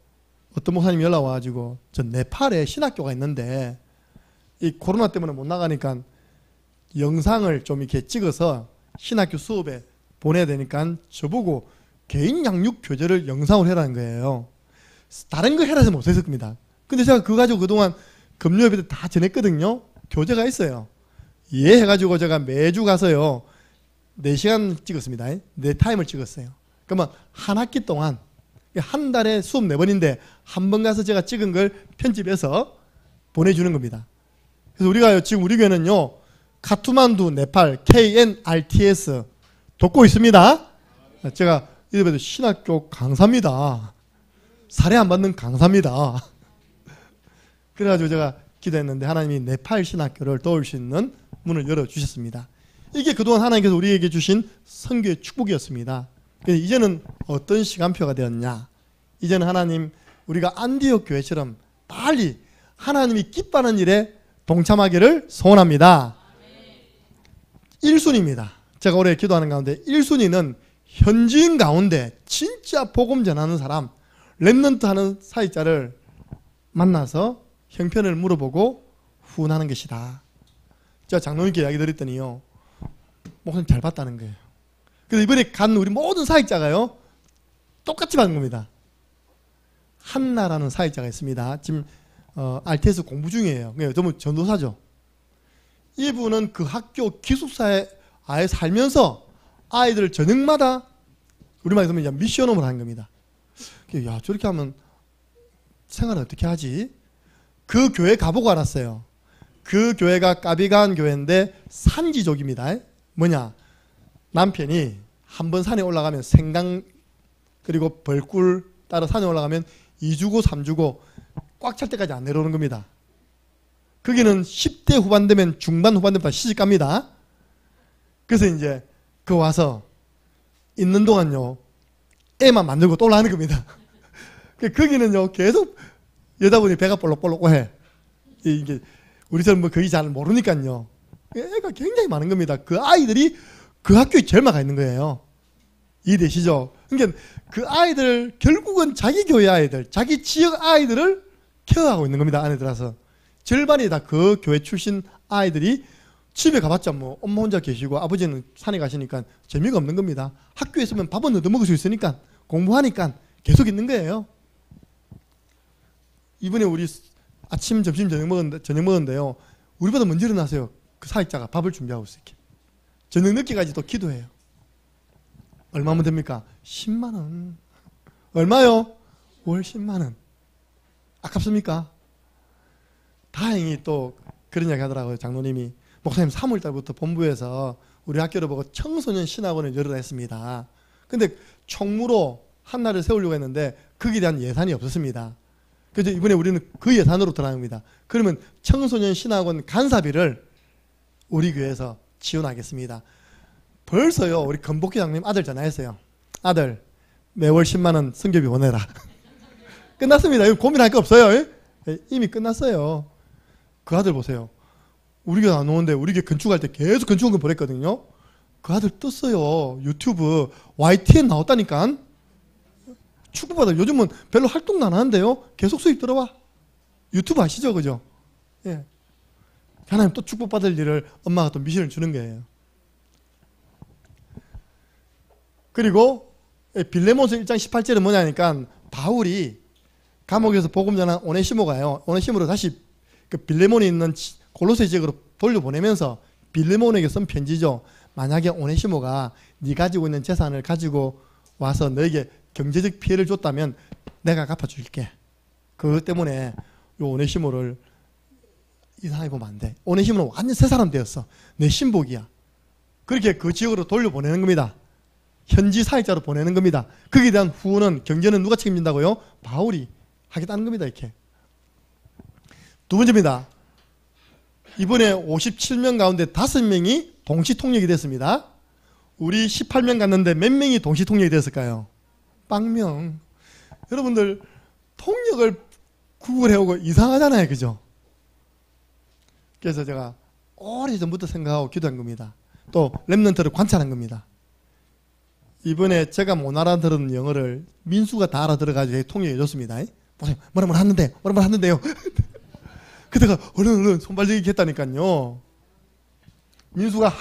어떤 목사님이 연락 와가지고 저 네팔에 신학교가 있는데 이 코로나 때문에 못 나가니까 영상을 좀 이렇게 찍어서 신학교 수업에 보내야 되니까 저보고 개인 양육 교재를 영상으로 해라는 거예요. 다른 거 해라 해서 못했을 겁니다. 근데 제가 그거 가지고 그동안 금요예배 때 다 전했거든요. 교재가 있어요. 이해해가지고 제가 매주 가서요 4시간 찍었습니다. 네 타임을 찍었어요. 그러면 한 학기 동안 한 달에 수업 4번인데 한 번 가서 제가 찍은 걸 편집해서 보내주는 겁니다. 그래서 우리가 지금 우리 교회는요 카투만두, 네팔, KNRTS 돕고 있습니다. 제가 이래봬도 신학교 강사입니다. 사례 안 받는 강사입니다. 그래가지고 제가 기도했는데 하나님이 네팔 신학교를 도울 수 있는 문을 열어주셨습니다. 이게 그동안 하나님께서 우리에게 주신 선교의 축복이었습니다. 이제는 어떤 시간표가 되었냐, 이제는 하나님 우리가 안디옥 교회처럼 빨리 하나님이 기뻐하는 일에 동참하기를 소원합니다. 1순위입니다. 제가 올해 기도하는 가운데 1순위는 현지인 가운데 진짜 복음 전하는 사람, 렘넌트 하는 사역자를 만나서 형편을 물어보고 후원하는 것이다. 제가 장로님께 이야기 드렸더니요, 목사님 잘 봤다는 거예요. 그래서 이번에 간 우리 모든 사역자가요 똑같이 받은 겁니다. 한나라는 사역자가 있습니다. 지금 RTS 공부 중이에요. 전부 전도사죠. 이분은 그 학교 기숙사에 아예 살면서 아이들 저녁마다 우리말로 하면 미션홈을 하는 겁니다. 야, 저렇게 하면 생활을 어떻게 하지? 그 교회 가보고 알았어요. 그 교회가 까비간 교회인데 산지족입니다. 뭐냐, 남편이 한번 산에 올라가면 생강 그리고 벌꿀 따라 산에 올라가면 2주고 3주고 꽉 찰 때까지 안 내려오는 겁니다. 거기는 10대 후반 되면 중반 후반 되면 시집 갑니다. 그래서 이제 그 와서 있는 동안요 애만 만들고 또 올라가는 겁니다. 거기는요 계속 여자분이 배가 볼록볼록해. 이게 우리처럼 뭐 거의 잘 모르니까요 애가 굉장히 많은 겁니다. 그 아이들이 그 학교에 제일 많이 가 있는 거예요. 이해되시죠? 그러니까 그 아이들 결국은 자기 교회 아이들, 자기 지역 아이들을 케어하고 있는 겁니다. 안에 들어서 절반이 다 그 교회 출신 아이들이 집에 가봤자 뭐 엄마 혼자 계시고 아버지는 산에 가시니까 재미가 없는 겁니다. 학교에 있으면 밥은 얻어먹을 수 있으니까 공부하니까 계속 있는 거예요. 이번에 우리 아침, 점심, 저녁 먹었는데요 우리보다 먼저 일어나세요. 그 사역자가 밥을 준비하고 있어요. 저녁 늦게까지 또 기도해요. 얼마면 됩니까? 10만 원. 얼마요? 월 10만 원. 아깝습니까? 다행히 또 그런 이야기 하더라고요. 장로님이 목사님 3월달부터 본부에서 우리 학교를 보고 청소년 신학원을 열으라 했습니다. 근데 총무로 한날을 세우려고 했는데 거기에 대한 예산이 없었습니다. 그래서 이번에 우리는 그 예산으로 들어갑니다. 그러면 청소년 신학원 간사비를 우리 교회에서 지원하겠습니다. 벌써요 우리 건복희 장님 아들 전화했어요. 아들 매월 10만 원 선교비 보내라. 끝났습니다. 이거 고민할 거 없어요. 이미 끝났어요. 그 아들 보세요. 우리 교회 안 오는데 우리 교회 건축할 때 계속 건축원금 보냈거든요. 그 아들 떴어요. 유튜브 YTN 나왔다니까. 축복받아. 요즘은 별로 활동도 안 하는데요. 계속 수입 들어와. 유튜브 아시죠? 그죠? 예. 하나님 또 축복받을 일을 엄마가 또 미션을 주는 거예요. 그리고 빌레몬서 1장 18절은 뭐냐니까 바울이 감옥에서 복음 전한 오네시모가요. 오네시모로 다시 그 빌레몬이 있는 골로새 지역으로 돌려보내면서 빌레몬에게 쓴 편지죠. 만약에 오네시모가 네 가지고 있는 재산을 가지고 와서 너에게 경제적 피해를 줬다면 내가 갚아줄게. 그것 때문에 요 오네시모를 이상하게 보면 안 돼. 오네시모는 완전 새 사람 되었어. 내 신복이야. 그렇게 그 지역으로 돌려보내는 겁니다. 현지 사역자로 보내는 겁니다. 거기에 대한 후원은 경제는 누가 책임진다고요? 바울이 하겠다는 겁니다. 이렇게. 두 번째입니다. 이번에 57명 가운데 5명이 동시 통역이 됐습니다. 우리 18명 갔는데 몇 명이 동시 통역이 됐을까요? 빵명. 여러분들 통역을 구글해오고 이상하잖아요. 그죠? 그래서 제가 오래전부터 생각하고 기도한 겁니다. 또 랩런트를 관찰한 겁니다. 이번에 제가 못 알아들은 영어를 민수가 다 알아들어가지고 통역해 줬습니다. 보세요. 뭐라 하는데요. 그때가 얼른 손발들기 했다니까요. 민수가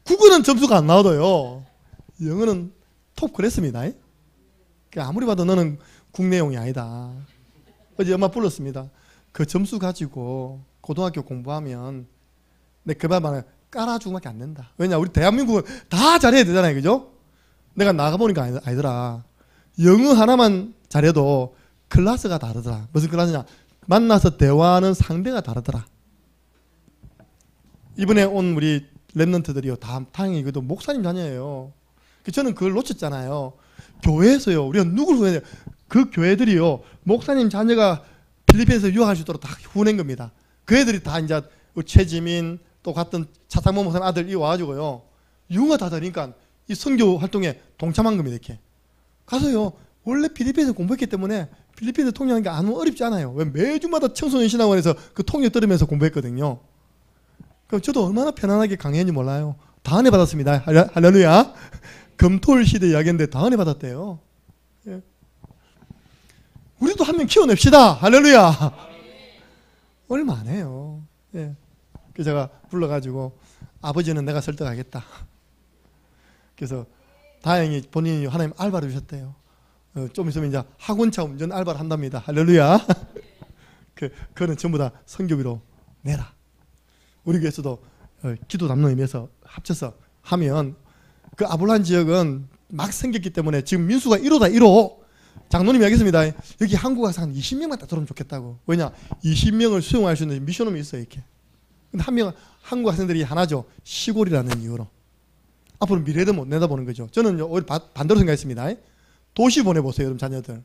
국어는 점수가 안 나와도요. 영어는 톱 그랬습니다. 아무리 봐도 너는 국내용이 아니다. 어제 엄마 불렀습니다. 그 점수 가지고 고등학교 공부하면 내 그 말만 깔아주고밖에 안 된다. 왜냐 우리 대한민국은 다 잘해야 되잖아요. 그죠? 내가 나가보니까 아니더라. 영어 하나만 잘해도 클래스가 다르더라. 무슨 클래스냐? 만나서 대화하는 상대가 다르더라. 이번에 온 우리 랩런트들이요. 다 다행히 그래도 목사님 자녀예요. 저는 그걸 놓쳤잖아요. 교회에서요. 우리가 누굴 후원해야 돼요? 그 교회들이요. 목사님 자녀가 필리핀에서 유학할 수 있도록 다 후원한 겁니다. 그 애들이 다 이제 최지민 또 같은 차상모 목사님 아들 이 와가지고요. 영어 다 되니까 이 선교 활동에 동참한 겁니다. 이렇게. 가서요. 원래 필리핀에서 공부했기 때문에 필리핀에서 통역하는 게 아무 어렵지 않아요. 왜 매주마다 청소년 신학원에서 그 통역 들으면서 공부했거든요. 그럼 저도 얼마나 편안하게 강의했는지 몰라요. 다 은혜 받았습니다. 할렐루야. 금토일 시대 이야기인데 다 은혜 받았대요. 예. 우리도 한 명 키워냅시다. 할렐루야. 얼마 안 해요. 예. 그래서 제가 불러가지고 아버지는 내가 설득하겠다. 그래서 다행히 본인이 하나님 알바를 주셨대요. 좀 있으면 이제 학원차 운전 알바를 한답니다. 할렐루야. 그거는 전부 다 선교비로 내라. 우리 교회에서도 기도 담는 의미에서 합쳐서 하면 그 아볼란 지역은 막 생겼기 때문에 지금 민수가 1호다 1호. 장로님이 하겠습니다. 여기 한국 가서 한 20명만 딱 들어오면 좋겠다고. 왜냐 20명을 수용할 수 있는 미션홈이 있어요. 이렇게. 근데 한 명 한국 학생들이 하나죠. 시골이라는 이유로. 앞으로 미래도 못 내다보는 거죠. 저는 오히려 반대로 생각했습니다. 도시 보내보세요. 여러분 자녀들.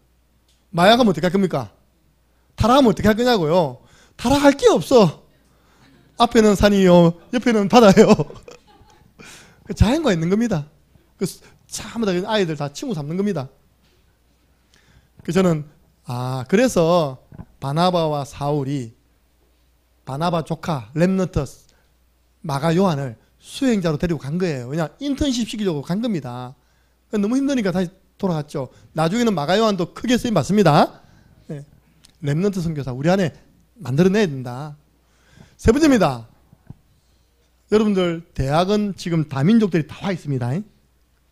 마약하면 어떻게 할 겁니까? 타락하면 어떻게 할 거냐고요. 타락할 게 없어. 앞에는 산이요. 옆에는 바다예요. 자연과 있는 겁니다. 참 아이들 다 친구 삼는 겁니다. 저는 그래서 바나바와 사울이 바나바 조카 렘넌트 마가 요한을 수행자로 데리고 간 거예요. 왜냐 인턴십 시키려고 간 겁니다. 너무 힘드니까 다시 돌아갔죠. 나중에는 마가 요한도 크게 쓰임 받습니다. 네. 렘넌트 선교사 우리 안에 만들어내야 된다. 세 번째입니다. 여러분들 대학은 지금 다민족들이 다 와 있습니다.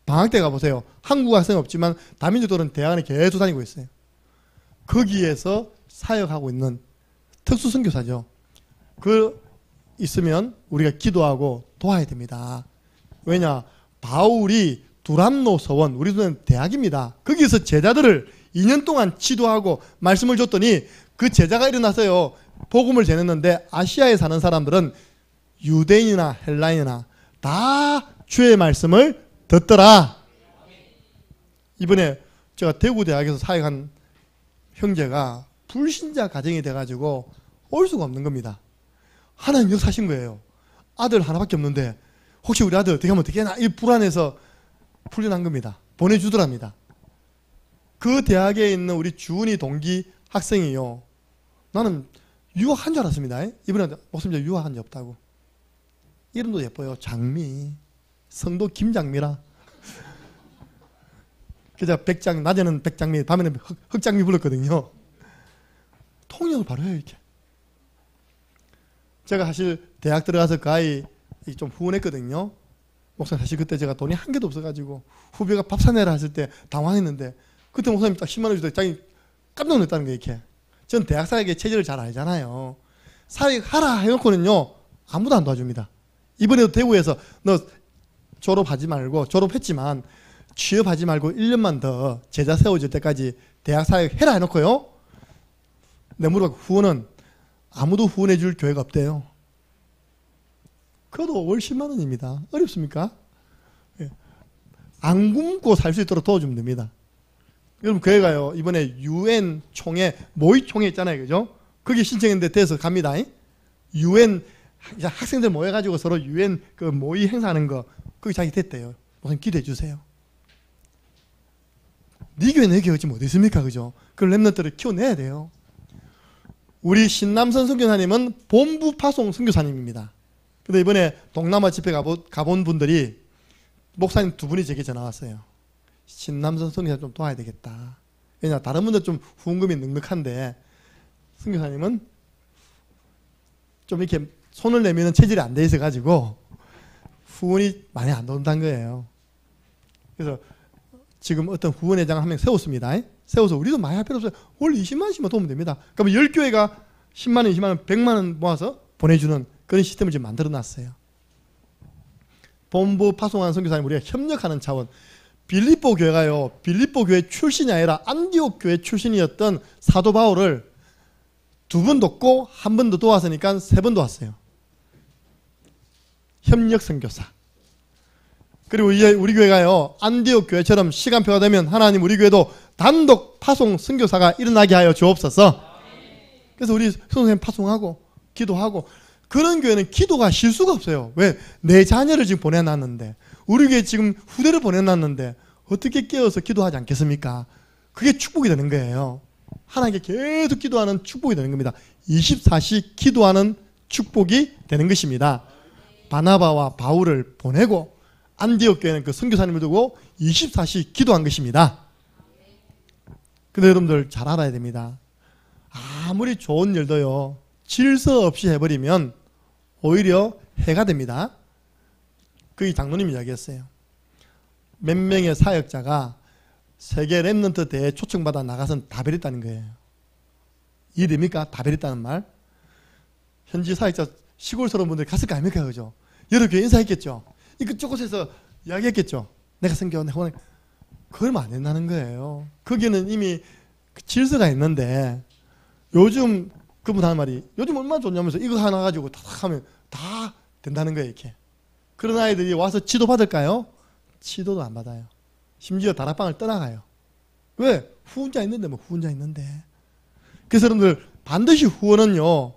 방학 때 가보세요. 한국 학생 없지만 다민족들은 대학 안에 계속 다니고 있어요. 거기에서 사역하고 있는 특수 선교사죠. 그 있으면 우리가 기도하고 도와야 됩니다. 왜냐 바울이 두란노 서원 우리들은 대학입니다. 거기에서 제자들을 2년 동안 지도하고 말씀을 줬더니 그 제자가 일어나서요. 복음을 전했는데 아시아에 사는 사람들은 유대인이나 헬라인이나 다 주의 말씀을 듣더라. 이번에 제가 대구대학에서 사역한 형제가 불신자 가정이 돼가지고 올 수가 없는 겁니다. 하나님 역사하신 거예요. 아들 하나밖에 없는데 혹시 우리 아들 어떻게 하면 어떻게 하나 이 불안해서 풀려난 겁니다. 보내주더랍니다. 그 대학에 있는 우리 주은이 동기 학생이요. 나는 유학한 줄 알았습니다. 이번에 목사님 유학한 적 없다고. 이름도 예뻐요. 장미. 성도 김장미라. 그래서 백장, 낮에는 백장미, 밤에는 흑장미 불렀거든요. 통역을 바로 해요, 이렇게. 제가 사실 대학 들어가서 가히 좀 후원했거든요. 목사님, 사실 그때 제가 돈이 한 개도 없어가지고 후배가 밥 사내라 했을 때 당황했는데, 그때 목사님 딱 10만 원 주더니 자기 깜짝 놀랐다는 거예요, 이렇게. 전 대학 사역의 체질을 잘 알잖아요. 사역하라 해놓고는요, 아무도 안 도와줍니다. 이번에도 대구에서 너 졸업하지 말고, 졸업했지만 취업하지 말고 1년만 더 제자 세워질 때까지 대학 사역 해라 해놓고요, 내 물어봐. 후원은 아무도 후원해 줄 교회가 없대요. 그것도 월 10만 원입니다. 어렵습니까? 안 굶고 살 수 있도록 도와주면 됩니다. 여러분, 교회가요, 이번에 UN 총회, 모의 총회 있잖아요. 그죠? 거기 신청했는데 돼서 갑니다. UN, 학생들 모여가지고 서로 UN 그 모의 행사하는 거, 거기 자기 됐대요. 목사님 기대해 주세요. 네 교회 내 교회 어찌 못했습니까? 그죠? 그 랩런트를 키워내야 돼요. 우리 신남선 선교사님은 본부 파송 선교사님입니다. 근데 이번에 동남아 집회 가본 분들이 목사님 두 분이 제게 전화 왔어요. 신남선 선교사 좀 도와야 되겠다. 왜냐, 다른 분들 좀 후원금이 넉넉한데 선교사님은 좀 이렇게 손을 내미는 체질이 안 돼 있어가지고 후원이 많이 안 돈다는 거예요. 그래서 지금 어떤 후원회장 한 명 세웠습니다. 세워서 우리도 많이 할 필요 없어요. 월 20만 원씩만 도우면 됩니다. 그러면 10교회가 10만 원, 20만 원, 100만 원 모아서 보내주는 그런 시스템을 지금 만들어 놨어요. 본부 파송하는 선교사님 우리가 협력하는 차원. 빌립보 교회가요, 빌립보 교회 출신이 아니라 안디옥 교회 출신이었던 사도 바울을 2번 돕고 1번 더 도왔으니까 3번 도왔어요. 협력 선교사. 그리고 이제 우리 교회가요, 안디옥 교회처럼 시간표가 되면 하나님 우리 교회도 단독 파송 선교사가 일어나게 하여 주옵소서. 그래서 우리 선생님 파송하고 기도하고. 그런 교회는 기도가 실수가 없어요. 왜? 내 자녀를 지금 보내놨는데, 우리 교회 지금 후대를 보내놨는데 어떻게 깨어서 기도하지 않겠습니까? 그게 축복이 되는 거예요. 하나님께 계속 기도하는 축복이 되는 겁니다. 24시 기도하는 축복이 되는 것입니다. 바나바와 바울을 보내고 안디옥 교회는 그 선교사님을 두고 24시 기도한 것입니다. 근데 여러분들 잘 알아야 됩니다. 아무리 좋은 일도요, 질서 없이 해버리면 오히려 해가 됩니다. 그게 장로님이 이야기했어요. 몇 명의 사역자가 세계 랩런트 대회에 초청받아 나가선 다 베렸다는 거예요. 이해됩니까? 다 베렸다는 말. 현지 사역자 시골스러운 분들이 갔을 거 아닙니까? 그죠? 여러 교회 인사했겠죠. 그쪽곳에서 이야기했겠죠. 내가 선교, 내가 원해. 그러면 안 된다는 거예요. 거기는 이미 질서가 있는데, 요즘 그분 하는 말이, 요즘 얼마나 좋냐면서 이거 하나 가지고 다 하면 다 된다는 거예요, 이렇게. 그런 아이들이 와서 지도 받을까요? 지도도 안 받아요. 심지어 다락방을 떠나가요. 왜? 후원자 있는데, 뭐 후원자 있는데. 그래서 여러분들 반드시 후원은요,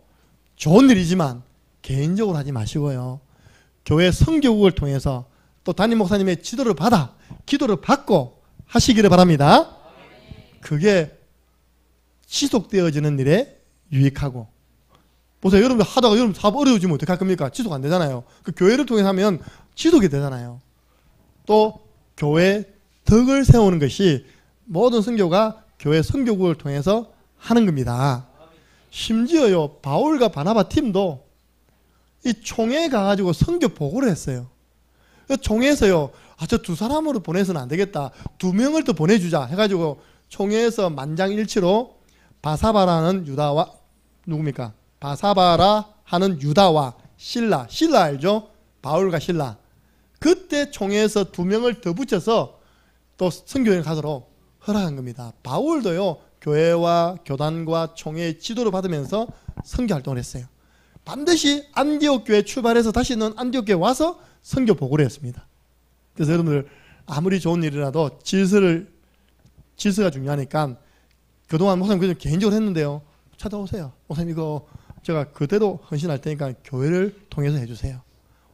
좋은 일이지만 개인적으로 하지 마시고요, 교회 선교국을 통해서 또 담임 목사님의 지도를 받아 기도를 받고 하시기를 바랍니다. 그게 지속되어지는 일에 유익하고. 보세요. 여러분들 하다가 여러분 사업 어려워지면 어떡할 겁니까? 지속 안 되잖아요. 그 교회를 통해서 하면 지속이 되잖아요. 또 교회 덕을 세우는 것이 모든 선교가 교회 선교국을 통해서 하는 겁니다. 심지어요, 바울과 바나바 팀도 이 총회에 가가지고 선교 보고를 했어요. 총회에서요, 저 두 사람으로 보내서는 안 되겠다, 2명을 더 보내주자 해가지고 총회에서 만장일치로 바사바라는 유다와, 누굽니까? 바사바라 하는 유다와 실라 알죠? 바울과 실라. 그때 총회에서 2명을 더 붙여서 또 선교여행 가도록 허락한 겁니다. 바울도요, 교회와 교단과 총회의 지도를 받으면서 선교 활동을 했어요. 반드시 안디옥 교회 출발해서 다시는 안디옥 교회 와서 선교 보고를 했습니다. 그래서 여러분들 아무리 좋은 일이라도 질서가 중요하니까, 그동안 목사님 그냥 개인적으로 했는데요, 찾아오세요. 목사님 이거 제가 그대로 헌신할 테니까 교회를 통해서 해주세요.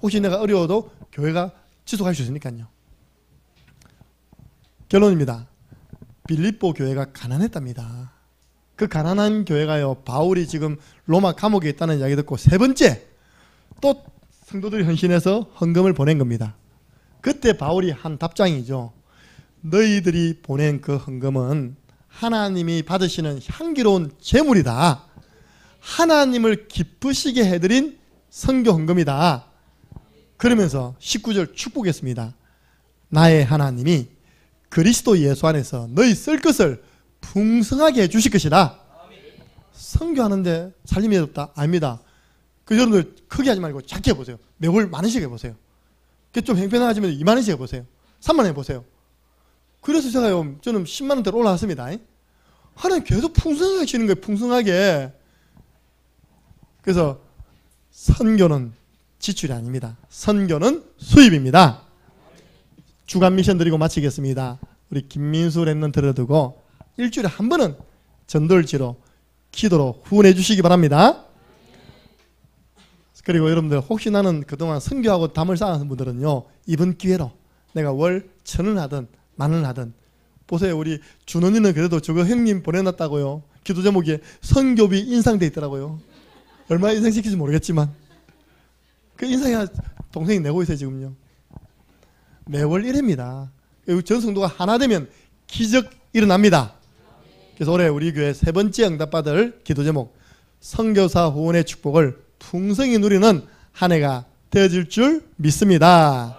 혹시 내가 어려워도 교회가 지속할 수 있으니까요. 결론입니다. 빌립보 교회가 가난했답니다. 그 가난한 교회가요, 바울이 지금 로마 감옥에 있다는 이야기 듣고 세 번째 또 성도들이 헌신해서 헌금을 보낸 겁니다. 그때 바울이 한 답장이죠. 너희들이 보낸 그 헌금은 하나님이 받으시는 향기로운 제물이다. 하나님을 기쁘시게 해드린 선교 헌금이다. 그러면서 19절 축복했습니다. 나의 하나님이 그리스도 예수 안에서 너희 쓸 것을 풍성하게 해주실 것이다. 선교하는데 살림이 어렵다? 아닙니다. 그 여러분들 크게 하지 말고 작게 해보세요. 매월 만원씩 해보세요. 좀 행편하지만 2만원씩 해보세요. 3만원 해보세요. 그래서 제가요, 저는 10만원대로 올라왔습니다. 하나님 계속 풍성하게 하시는 거예요. 풍성하게. 그래서 선교는 지출이 아닙니다. 선교는 수입입니다. 주간 미션 드리고 마치겠습니다. 우리 김민수 랩런트를 두고 일주일에 한 번은 전돌지로 기도로 후원해 주시기 바랍니다. 그리고 여러분들 혹시 나는 그동안 선교하고 담을 쌓은 분들은요, 이번 기회로 내가 월 1,000원 하든 10,000원 하든 보세요. 우리 준원이는 그래도 저거 형님 보내놨다고요. 기도 제목에 선교비 인상돼 있더라고요. 얼마 인상시킬지 모르겠지만 그 인상이 동생이 내고 있어요. 지금요. 매월 1회입니다. 전 성도가 하나 되면 기적 일어납니다. 그래서 올해 우리 교회 세 번째 응답받을 기도 제목, 선교사 후원의 축복을 풍성히 누리는 한 해가 되어질 줄 믿습니다.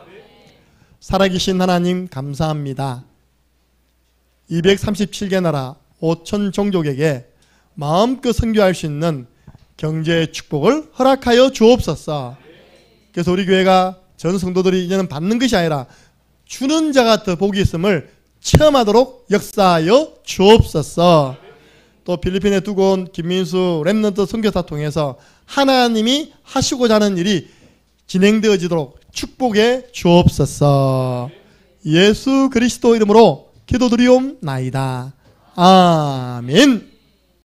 살아계신 하나님 감사합니다. 237개 나라 5천 종족에게 마음껏 선교할 수 있는 경제의 축복을 허락하여 주옵소서. 그래서 우리 교회가 전 성도들이 이제는 받는 것이 아니라 주는 자가 더 복이 있음을 체험하도록 역사하여 주옵소서. 또 필리핀에 두고 온 김민수 랩런트 선교사 통해서 하나님이 하시고자 하는 일이 진행되어지도록 축복해 주옵소서. 예수 그리스도 이름으로 기도드리옵나이다. 아멘.